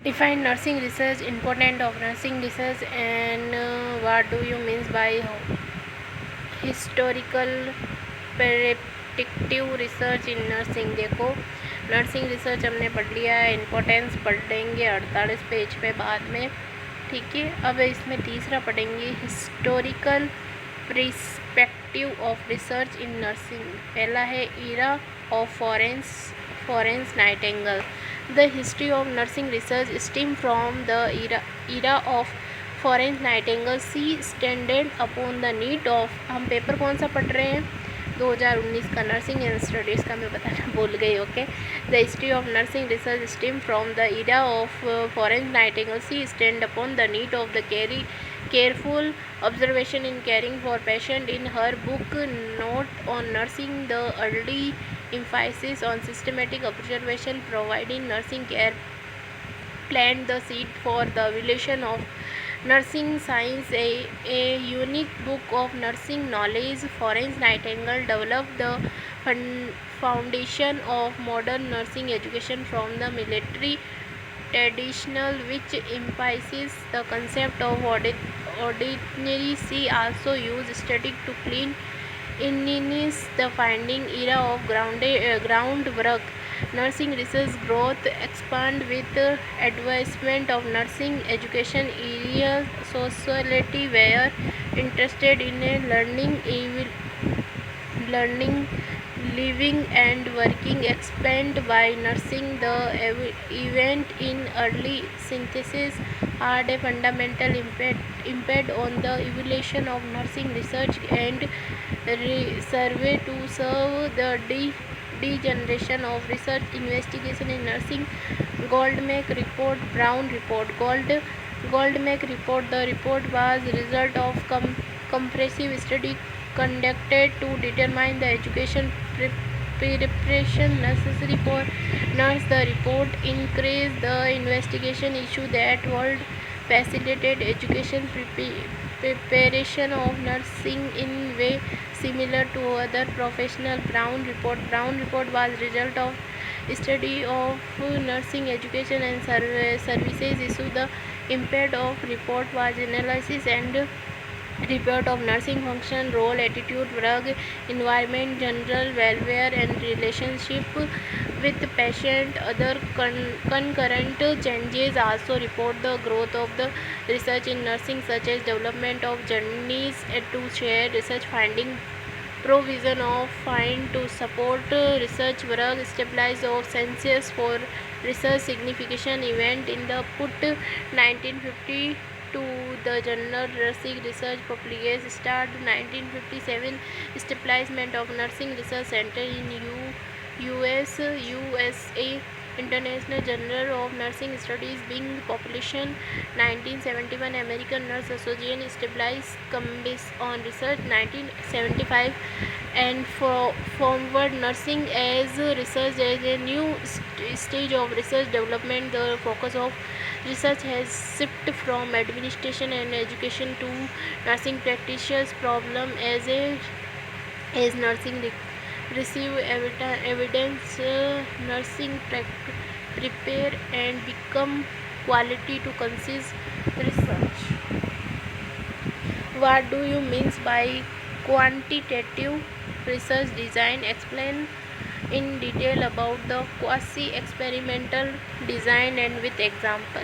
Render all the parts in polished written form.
Define nursing research, importance of nursing research, and what do you mean by historical predictive research in nursing. देखो, nursing research हमने पढ़ लिया है, importance पढ़ लेंगे 48 पेज पे बाद में, ठीक है। अब इसमें तीसरा पढ़ेंगे historical perspective of research in nursing. पहला है era of Florence Nightingale. The history of nursing research stem from the era of Florence Nightingale. She standard upon the need of. हम पेपर कौन सा पढ़ रहे हैं? 2019 का नर्सिंग एंड स्टडीज़ का मैं बताना भूल गई। Okay, the history of nursing research stem from the era of Florence Nightingale. She stand upon the need of the careful observation in caring for patient. In her book Note on Nursing, the early emphasis on systematic observation providing nursing care planted the seed for the evolution of nursing science, a unique book of nursing knowledge. Florence Nightingale developed the foundation of modern nursing education from the military traditional, which emphasizes the concept of ordinary. She also used static to clean innis the finding era of groundwork. Nursing research growth expand with advancement of nursing education area. Society were interested in learning, living and working expand by nursing. The event in early synthesis had a fundamental impact on the evolution of nursing research and survey to serve the degeneration of research investigation in nursing. Goldmack report, Brown report. Goldmack report. The report was result of comprehensive study conducted to determine the education preparation necessary for nurse. The report increased the investigation issue that would facilitate education preparation of nursing in way similar to other professional. Brown report was result of study of nursing education and services issue. The impact of report was analysis and report of nursing function, role, attitude, work environment, general welfare and relationship with patient. Other concurrent changes also report the growth of the research in nursing, such as development of journeys to share research finding, provision of fund to support research work, stabilize of census for research significant event in the put 1950 to the journal Nursing Research publication start 1957. Establishment of Nursing Research Center in USA. International Journal of Nursing Studies being population 1971. American Nurse Association established Committee on Research 1975. And forward nursing as research as a new stage of research development. The focus of research has shifted from administration and education to nursing practitioners problem as nursing receive evidence, nursing prepare and become quality to consist research. What do you mean by quantitative research design? Explain in detail about the quasi-experimental design and with example.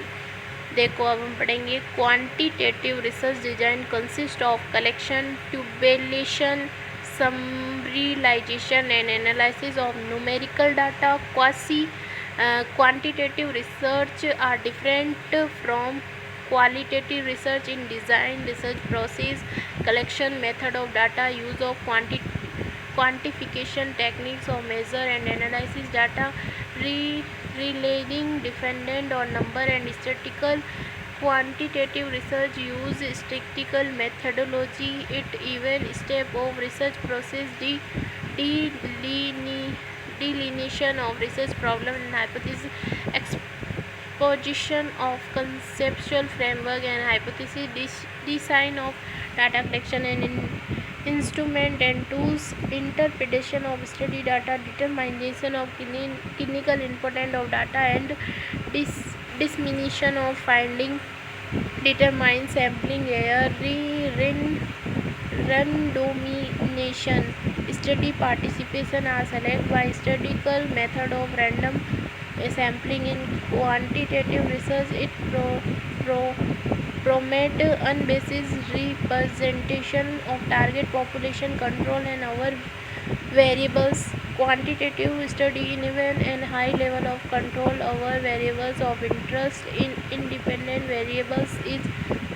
देखो, अब हम पढ़ेंगे quantitative research design consist of collection, tabulation, summarization and analysis of numerical data. Quantitative research are different from qualitative research in design research process, collection method of data, use of quantification techniques of measure and analysis data, relying dependent on number and statistical. Quantitative research use statistical methodology. It even step of research process, delineation of research problem and hypothesis, exposition of conceptual framework and hypothesis, design of data collection and instrument and tools, interpretation of study data, determination of clinical importance of data and dissemination of finding determine sampling error randomization study participation are selected by statistical method of random sampling. In quantitative research it pro, promote unbiased representation of target population control and our variables. Quantitative study involve a high level of control over variables of interest. In independent variables is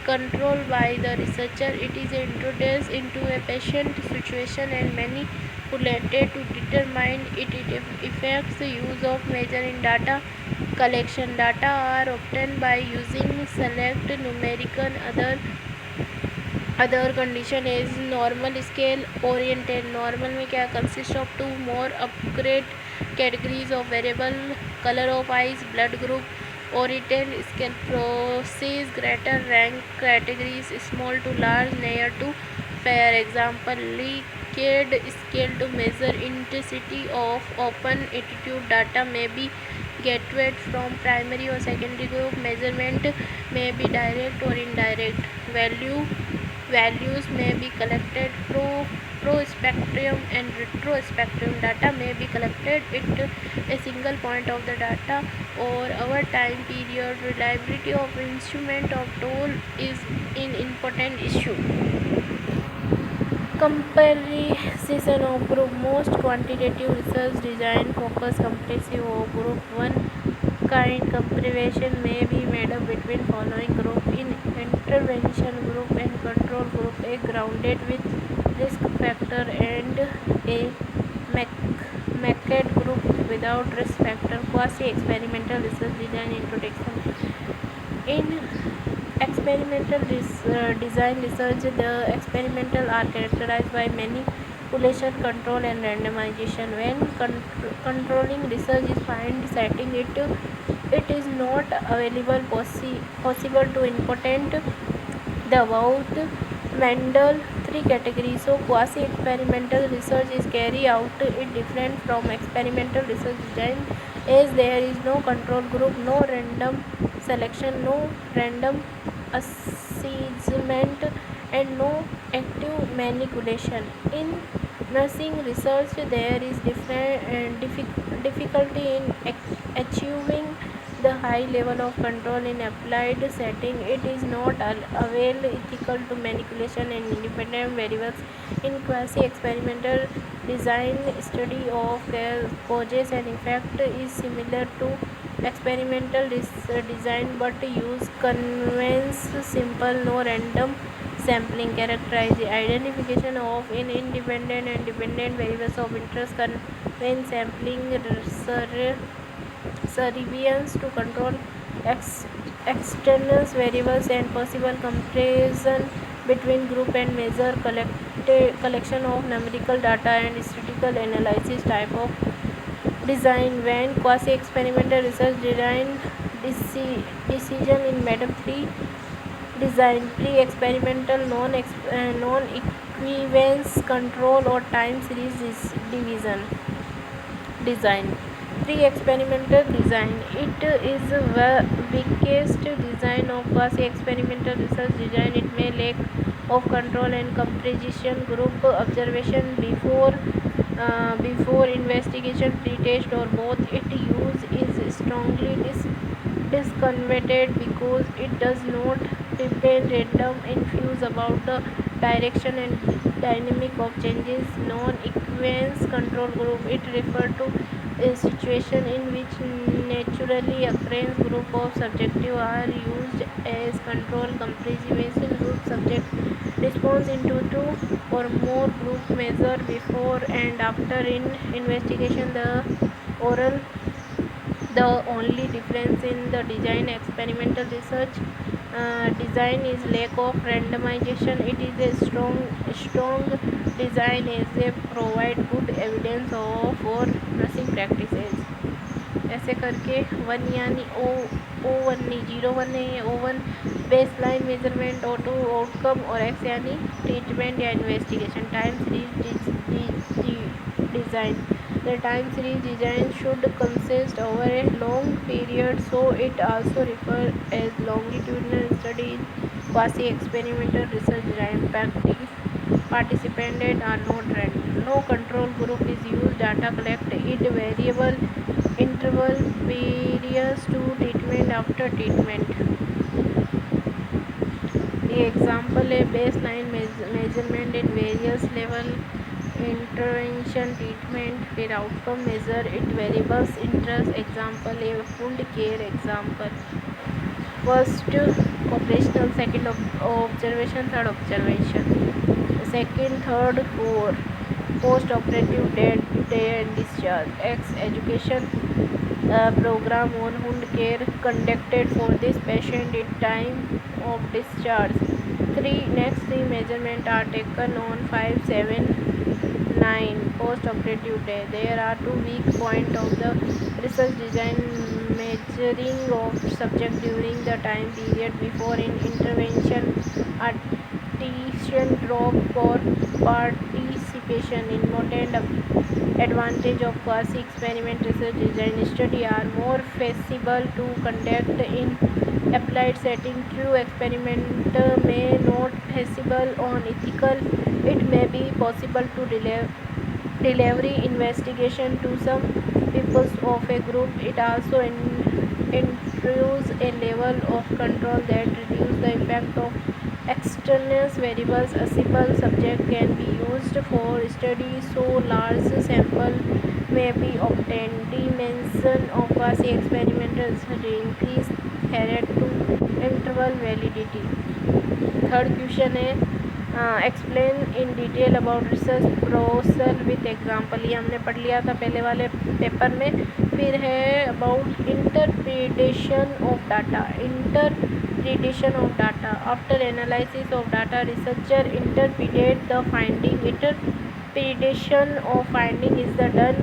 controlled by the researcher. It is introduced into a patient situation and manipulated to determine its effects. The use of measuring data collection. Data are obtained by using select numerical other condition is normal scale oriented. Normal में क्या consist of two more upgrade categories of variable colour of eyes blood group. Oriented scale process greater rank categories small to large near to fair. Example liked scale to measure intensity of open attitude. Data may be gathered from primary और secondary group. Measurement may be direct और indirect. Values may be collected prospectum and retrospectum. Data may be collected at a single point of the data or over time period. Reliability of instrument of tool is an important issue. Comparison of group. Most quantitative research design focus comprehensive of group. One kind comparison may be made up between following group. In intervention group and control group, a grounded with risk factor and a market group without risk factor. Quasi experimental research design introduction. In experimental design research, the experimental are characterized by manipulation, control and randomization. When controlling research is find setting, it is not available possible to important the about Mendel three categories. So quasi experimental research is carried out it different from experimental research design, as there is no control group, no random selection, no random assessment and no active manipulation. In nursing research there is difficulty in achieving the high level of control in applied setting. It is not avail ethical to manipulation and independent variables. In quasi experimental design, study of causes and effect is similar to experimental design but use conveys simple no random sampling. Characterize the identification of in independent and dependent variables of interest. Convey sampling surveillance to control external variables and possible comparison between group and measure. Collection of numerical data and statistical analysis type of design. When quasi experimental research design decision in MEDAP 3 design. Pre-experimental non-equivalence control or time series division design. Pre-experimental design. It is the weakest design of quasi-experimental research design. It may lack of control and comparison. Group observation before investigation, pre-test or both. Its use is strongly discontinued because it does not depend random influence about the direction and dynamic of changes. Non-equivalence control group. It refers to a situation in which naturally occurring group of subjects are used as control. Comparison group subject response into two or more group measure before and after in investigation. The only difference in the design experimental research design is lack of randomization. It is a strong design as they provide good evidence of for nursing practices. ऐसे करके 1 यानी O1 नहीं 0 1 नहीं है. O1 base line measurement, O2 outcome और X यानी treatment या investigation. Time series design The time series design should consist over a long period, so it also refers as longitudinal study in quasi-experimental research design. Participants are not random. No control group is used. Data collected at variable interval periods to treatment after treatment. The example a baseline measurement in various level intervention treatment फिर outcome measure it variables interest example a wound care example first operational second observation third observation second third four post operative day and discharge X education program on wound care conducted for this patient at time of discharge. 3. Next 3 measurements are taken on 5, 7, 9 post-operative day. There are 2 weak points of the research design measuring of subject during the time period before in intervention, attrition drop for participation. Important advantage of quasi-experiment research design study are more feasible to conduct in applied setting. True experiment may not feasible on ethical. It may be possible to delivery investigation to some peoples of a group. It also introduces a level of control that reduces the impact of external variables. A simple subject can be used for study so large sample may be obtained. Dimension of quasi-experimental research increase threat to interval validity. Third question है explain in detail about research process with example. ये हमने पढ़ लिया था पहले वाले paper में. फिर है about interpretation of data. Interpretation of data after analysis of data researcher interpret the finding. Interpretation of finding is done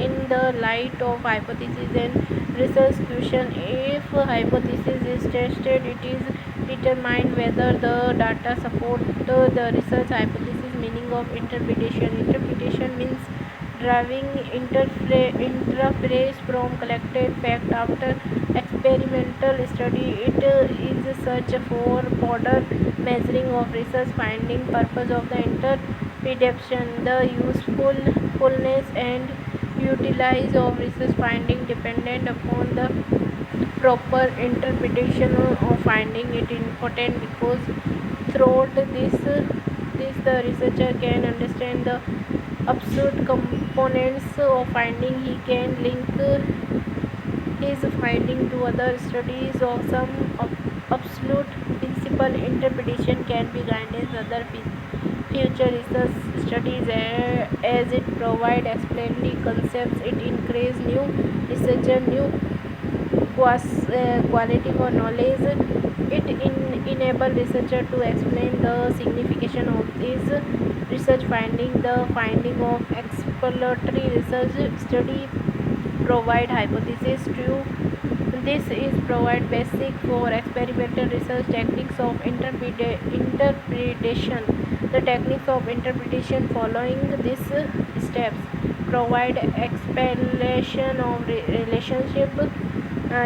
in the light of hypothesis and research question. If hypothesis is tested, it is determined whether the data support the research hypothesis. Meaning of interpretation. Interpretation means drawing inference from collected fact after experimental study. It is search for broader measuring of research finding. Purpose of the interpretation. The usefulness and utility of research finding dependent upon the proper interpretation of finding. It is important because through this the researcher can understand the absolute components of finding. He can link his finding to other studies of some absolute principle. Interpretation can be guidance other future research studies as it provide explain concepts. It increase new researcher new quality for knowledge. It enable researcher to explain the significance of this research finding. The finding of exploratory research study provide hypothesis to this is provide basic for experimental research techniques of interpretation. The techniques of interpretation following these steps provide explanation of relationship.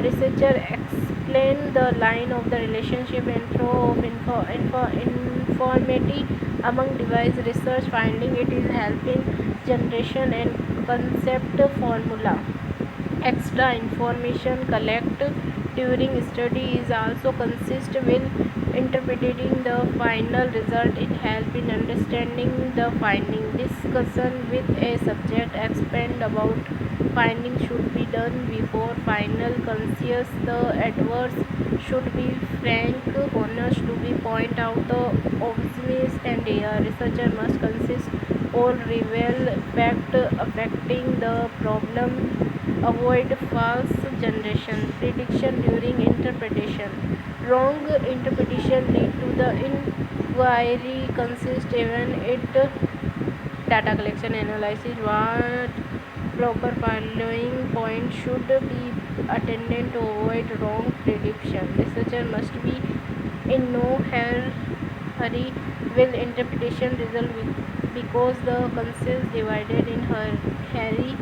Researcher explain the line of the relationship and throw of information among device research finding. It is helping generation and concept formula. Extra information collect during study is also consist with interpreting the final result. It help in understanding the finding. Discussion with a subject expand about finding should be done before final conscious. The adverse should be frank, honest to be point out the obvious and error. Researcher must consist or reveal fact affecting the problem. Avoid false generation. Prediction during interpretation. Wrong interpretation lead to the inquiry consist even it data collection analysis. What proper following point should be attended to avoid wrong prediction. Researcher must be in no hurry. Will interpretation result with because the concepts divided in her Harry,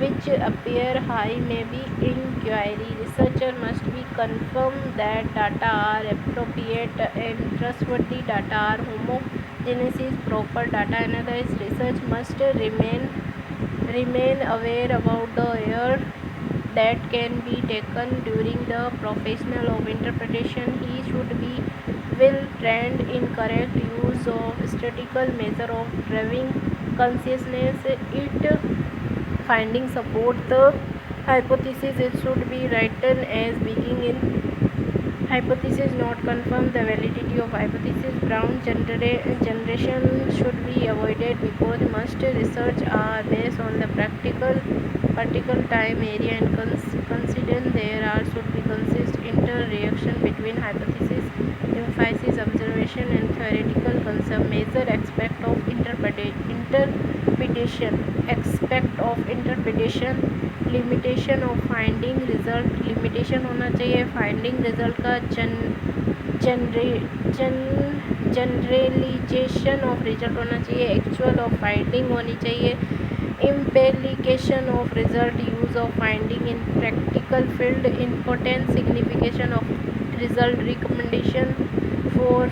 which appear high, may be inquiry. Researcher must be confirmed that data are appropriate and trustworthy data are homogeneous, proper data analysis. Research must remain aware about the error that can be taken during the professional of interpretation. He should be well trained in correct use of statistical measure of driving consciousness. It finding support the hypothesis. It should be written as being in hypothesis not confirm the validity of hypothesis. Brown generation should be avoided because most research are based on the practical time area and consider there are should be consist interaction between hypothesis, emphasis, observation and theoretical concept. Major aspect of interpretation, limitation of finding result. Limitation होना चाहिए finding result का. Generalisation of result होना चाहिए. Actual of finding होनी चाहिए. Implication of result, use of finding in practical field. Importance, signification of result, recommendation for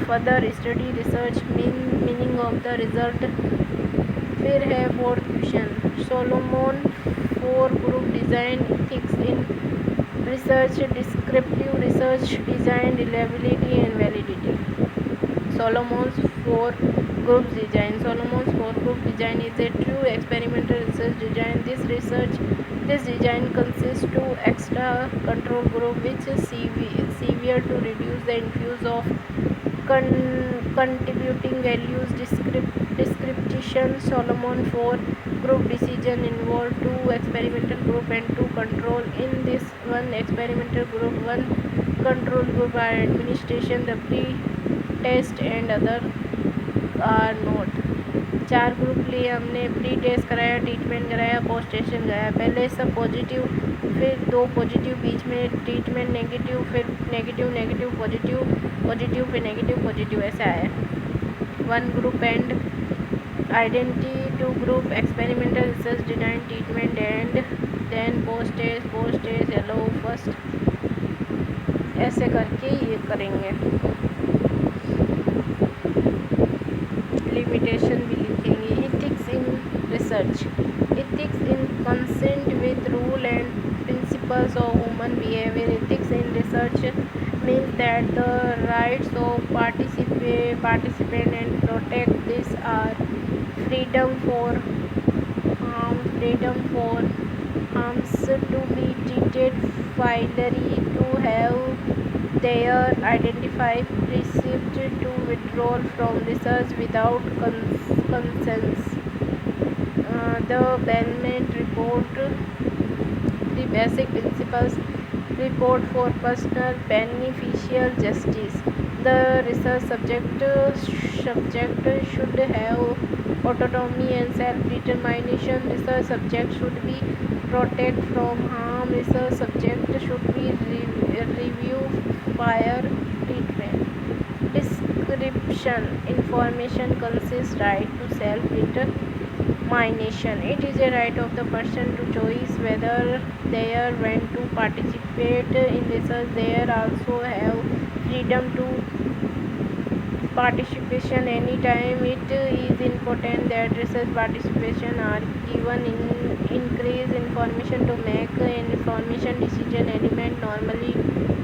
further study, research, meaning of the result. फिर है fourth question, Solomon four group design, ethics in research, descriptive research design, reliability and validity. Solomon's four group design. Solomon's four group design is a true experimental research design. This design consists two extra control group which is severe to reduce the infuse of contributing values. Description. Solomon four group decision involve two experimental group and two control. In this one experimental group, one control group are administration, the pre-test and other are not. चार group लिए हमने. Pre test कराया, treatment कराया, post टेशन गया. पहले सब positive, फिर दो पॉजिटिव, बीच में ट्रीटमेंट नेगेटिव, फिर नेगेटिव नेगेटिव पॉजिटिव पॉजिटिव, फिर नेगेटिव पॉजिटिव, ऐसा है. One group and identity. Two group experimental research design treatment and then post test एलो फर्स्ट. ऐसे करके ये करेंगे. लिमिटेशन भी लिखेंगे. Ethics in research. Ethics in consent with rule and principles of human behaviour. Ethics in research means that the rights of participant and protect this are freedom for harms to be treated fairly, to have their identified perceived, to withdraw from research without consent. The Bellman report, the basic principles report for personal beneficial justice. The research subject should have autonomy and self-determination. Research subject should be protected from harm. Research subject should be review fire treatment. Description. Information consists right to self-determination. It is a right of the person to choose whether they are when to participate in research. They also have freedom to participation anytime. It is important that research participation are given increase information to make information decision. Element normally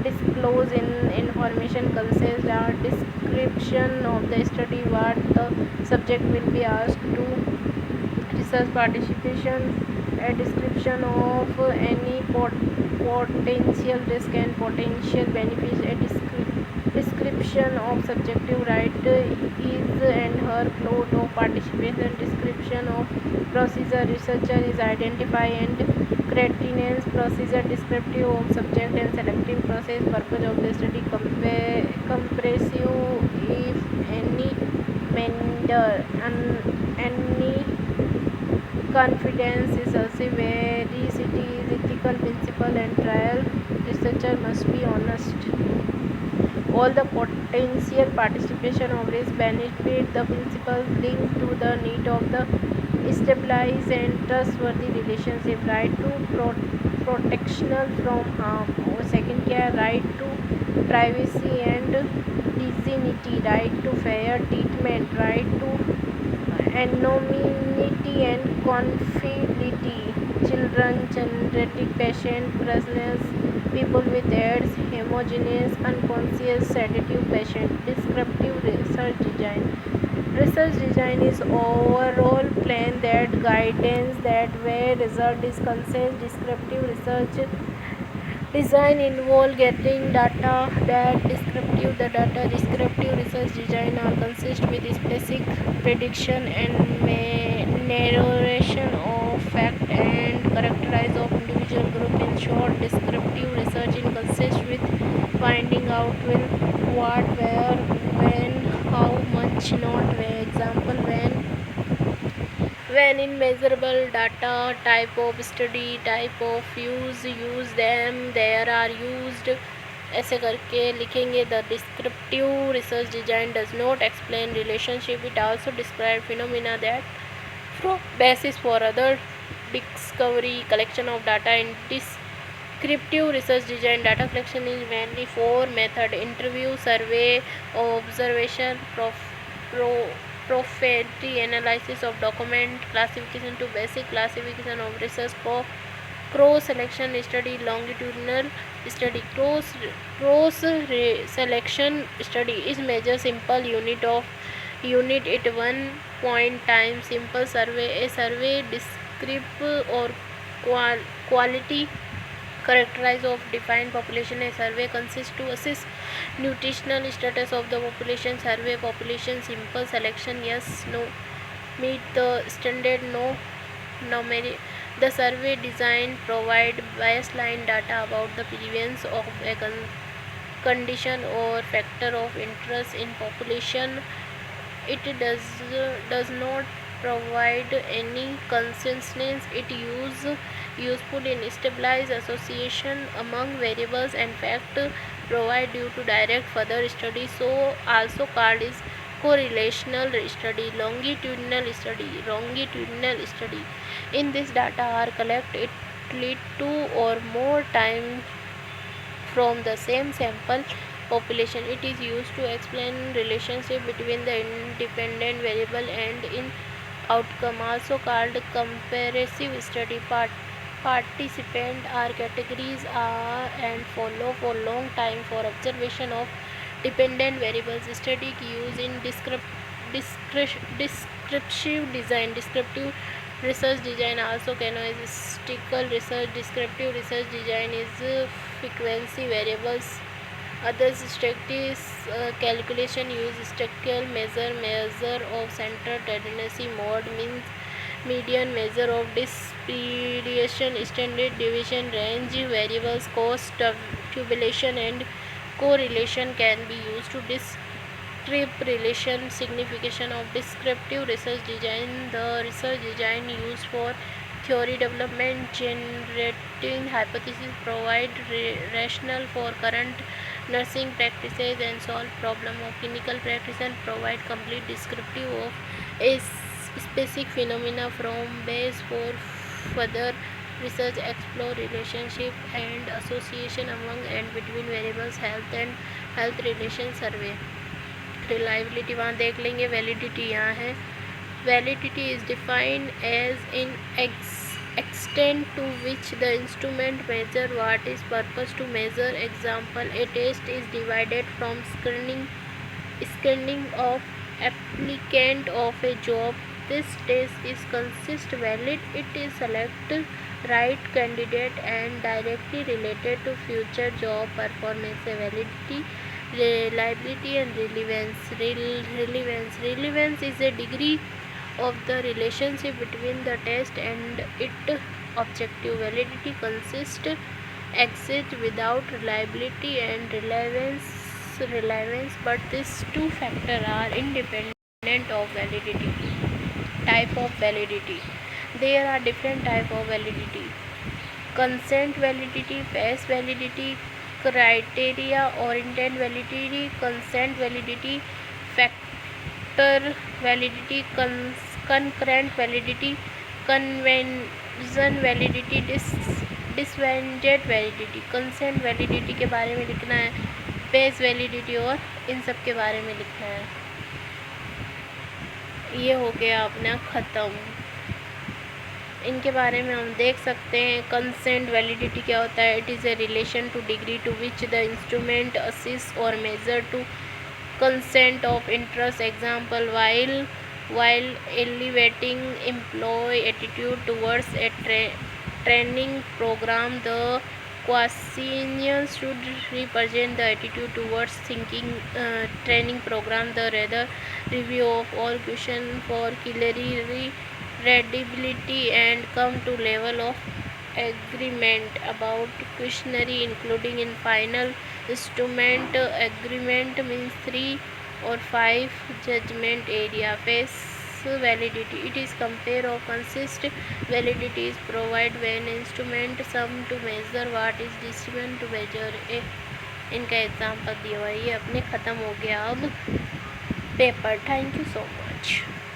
disclose in information consists are description of the study, what the subject will be asked to research participation, a description of any potential risk and potential benefits, a description of subjective right is and her flow of participation, description of procedure, researcher is identify and criterion, procedure descriptive of subject and selective process, purpose of the study, comprehensive if any mender any confidence is also veracity is ethical principle and trial. Researcher must be honest. all the potential participation of risk benefit the principles linked to the need of the stabilized and trustworthy relationship, right to protectional from harm, or second care, right to privacy and dignity, right to fair treatment, right to anonymity and confidentiality, children, geriatric patient, prisoners, people with AIDS, homogeneous, unconscious, sedative patient, descriptive research design. Research design is overall plan that guidance that where result is concerned. Descriptive research design involve getting data that descriptive the data. Descriptive research design are consist with specific prediction and narration of fact and characterize of individual group. In short, descriptive research in consists with finding out will, what, where, when, how much, not where. Example, when in measurable data, type of study, type of use them, there are used, ऐसे करके लिखेंगे. The descriptive research design does not explain relationship, it also describe phenomena that from basis for other discovery. Collection of data in descriptive research design. Data collection is mainly four method: interview, survey, observation, propensity analysis of document, classification to basic classification of research, cross selection study, longitudinal study. Cross selection study is measure simple unit at one point time. Simple survey, a survey descriptive or quality characterize of defined population. A survey consists to assess nutritional status of the population. Survey population simple selection, yes, no, meet the standard, no. The survey design provide baseline data about the prevalence of a condition or factor of interest in population. It does not provide any consensus. It useful in stabilize association among variables and fact provide due to direct further study. So also called is correlational study. Longitudinal study. In this data are collected, it lead to or more time from the same sample population. It is used to explain relationship between the independent variable and in outcome, also called comparative study. Participant are categories are and follow for long time for observation of dependent variables. Study used in descriptive design. Descriptive research design also casuistical research. Descriptive research design is frequency variables. Others statistics calculation use statistical measure of center tendency, mode, means, median, measure of distribution, standard deviation, range, variables, cost, tabulation and correlation can be used to describe relation. Signification of descriptive research design. The research design used for theory development, generating hypotheses, provide rationale for current nursing practices and solve problem of clinical practice, and provide complete descriptive of a specific phenomena from base for further research. Explore relationship and association among and between variables. Health relation survey. Reliability वहाँ देख लेंगे. Validity यहाँ है. Validity is defined as in extent to which the instrument measure what is purpose to measure. Example, a test is divided from screening of applicant of a job. This test is consist valid. It is select right candidate and directly related to future job performance. Validity, reliability and relevance is a degree of the relationship between the test and its objective. Validity exists without reliability and relevance, but these two factors are independent of validity. Type of validity. There are different type of validity: consent validity, face validity, criteria or intent validity, consent validity, factor validity, concurrent validity, convention validity, disvented validity। Consent validity के बारे में लिखना है, page validity और इन सब के बारे में लिखना है। ये हो गया अपना ख़त्म। इनके बारे में हम देख सकते हैं। कंसेंट वैलिडिटी क्या होता है? It is a relation to degree to which the instrument assist और measure to consent of interest. Example, while elevating employee attitude towards a training program, the questionnaire should represent the attitude towards thinking training program. The rather review of all questions for clarity, readability and come to level of agreement about questionnaire, including in final instrument agreement means 3 or 5 judgment area। face validity, it is compare or consist validity is provide when instrument sum to measure what is distribution to measure a। इनका example दिया हुआ है। ये अपने ख़त्म हो गया अब paper. Thank you so much.